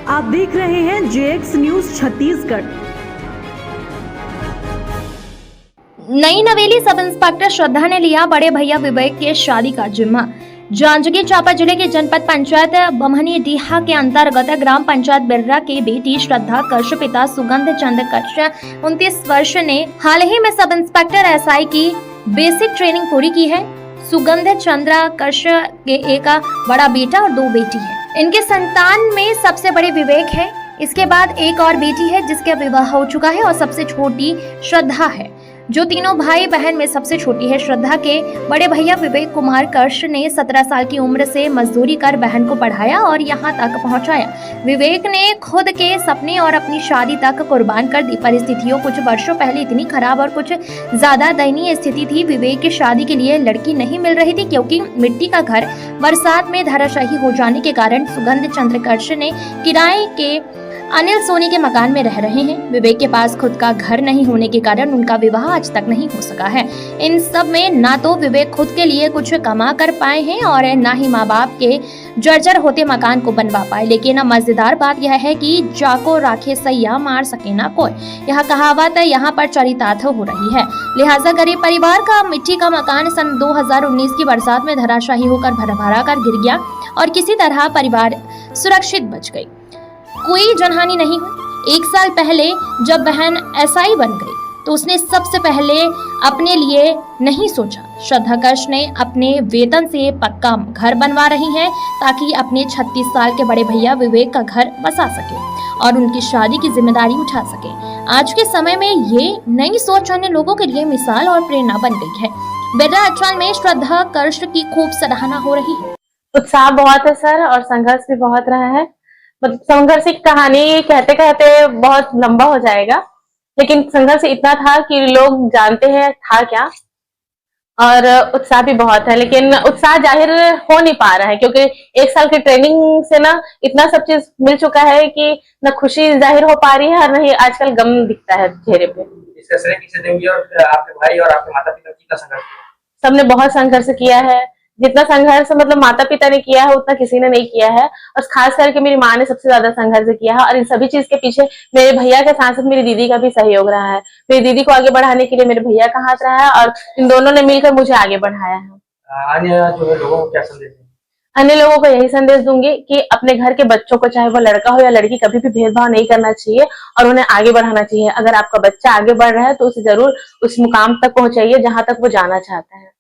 आप देख रहे हैं JX न्यूज छत्तीसगढ़। नई नवेली सब इंस्पेक्टर श्रद्धा ने लिया बड़े भैया विवेक के शादी का जिम्मा। जांजगीर चांपा जिले के जनपद पंचायत बमहनी डीहा के अंतर्गत ग्राम पंचायत बिर्रा की बेटी श्रद्धा कर्ष पिता सुगंध चंद्र कर्ष 29 वर्ष ने हाल ही में सब इंस्पेक्टर SI की बेसिक ट्रेनिंग पूरी की है। सुगंध चंद्र कर्ष के एक बड़ा बेटा और 2 बेटी है। इनके संतान में सबसे बड़े विवेक है, इसके बाद एक और बेटी है जिसका विवाह हो चुका है और सबसे छोटी श्रद्धा है जो तीनों भाई बहन में सबसे छोटी है। श्रद्धा के बड़े भैया विवेक कुमार कर्ष ने 17 साल की उम्र से मजदूरी कर बहन को पढ़ाया और यहाँ तक पहुँचाया। विवेक ने खुद के सपने और अपनी शादी तक कुर्बान कर दी। परिस्थितियों कुछ वर्षों पहले इतनी खराब और कुछ ज्यादा दयनीय स्थिति थी। विवेक की शादी के लिए लड़की नहीं मिल रही थी क्योंकि मिट्टी का घर बरसात में धराशायी हो जाने के कारण सुगंध चंद्र कर्ष ने किराए के अनिल सोनी के मकान में रह रहे हैं। विवेक के पास खुद का घर नहीं होने के कारण उनका विवाह आज तक नहीं हो सका है। इन सब में ना तो विवेक खुद के लिए कुछ कमा कर पाए हैं और ना ही माँ बाप के जर्जर होते मकान को बनवा पाए। लेकिन मजेदार बात यह है कि जाको राखे सैया मार सके ना कोई, यह कहावत यहाँ पर चरितार्थ हो रही है। लिहाजा गरीब परिवार का मिट्टी का मकान सन 2019 की बरसात में धराशायी होकर भरा कर गिर गया और किसी तरह परिवार सुरक्षित बच गई, कोई जनहानि नहीं हुई। 1 साल पहले जब बहन SI बन गई तो उसने सबसे पहले अपने लिए नहीं सोचा। श्रद्धा कर्ष ने अपने वेतन से पक्का घर बनवा रही हैं ताकि अपने 36 साल के बड़े भैया विवेक का घर बसा सके और उनकी शादी की जिम्मेदारी उठा सके। आज के समय में ये नई सोच अन्य लोगों के लिए मिसाल और प्रेरणा बन गई है। बिर्रा अंचल में श्रद्धा कर्ष की खूब सराहना हो रही है। उत्साह बहुत है सर और संघर्ष भी बहुत रहा है। संघर्ष की कहानी कहते कहते बहुत लंबा हो जाएगा, लेकिन संघर्ष इतना था कि लोग जानते हैं था क्या, और उत्साह भी बहुत है। लेकिन उत्साह जाहिर हो नहीं पा रहा है क्योंकि 1 साल की ट्रेनिंग से ना इतना सब चीज मिल चुका है कि न खुशी जाहिर हो पा रही है और नहीं आजकल गम दिखता है चेहरे पे। इसका श्रेय किसे देंगे? और आपके भाई और आपके माता पिता कितना संघर्ष किया? सबने बहुत संघर्ष किया है। जितना संघर्ष मतलब माता पिता ने किया है उतना किसी ने नहीं किया है, और खास करके मेरी माँ ने सबसे ज्यादा संघर्ष किया है। और इन सभी चीज के पीछे मेरे भैया के साथ साथ मेरी दीदी का भी सहयोग रहा है। मेरी दीदी को आगे बढ़ाने के लिए मेरे भैया का हाथ रहा है और इन दोनों ने मिलकर मुझे आगे बढ़ाया है। अन्य जो है लोगों को क्या संदेश दें? अन्य लोगों को यही संदेश दूंगी कि अपने घर के बच्चों को, चाहे वो लड़का हो या लड़की, कभी भी भेदभाव नहीं करना चाहिए और उन्हें आगे बढ़ाना चाहिए। अगर आपका बच्चा आगे बढ़ रहा है तो उसे जरूर उस मुकाम तक पहुंचाइए जहां तक वो जाना चाहता है।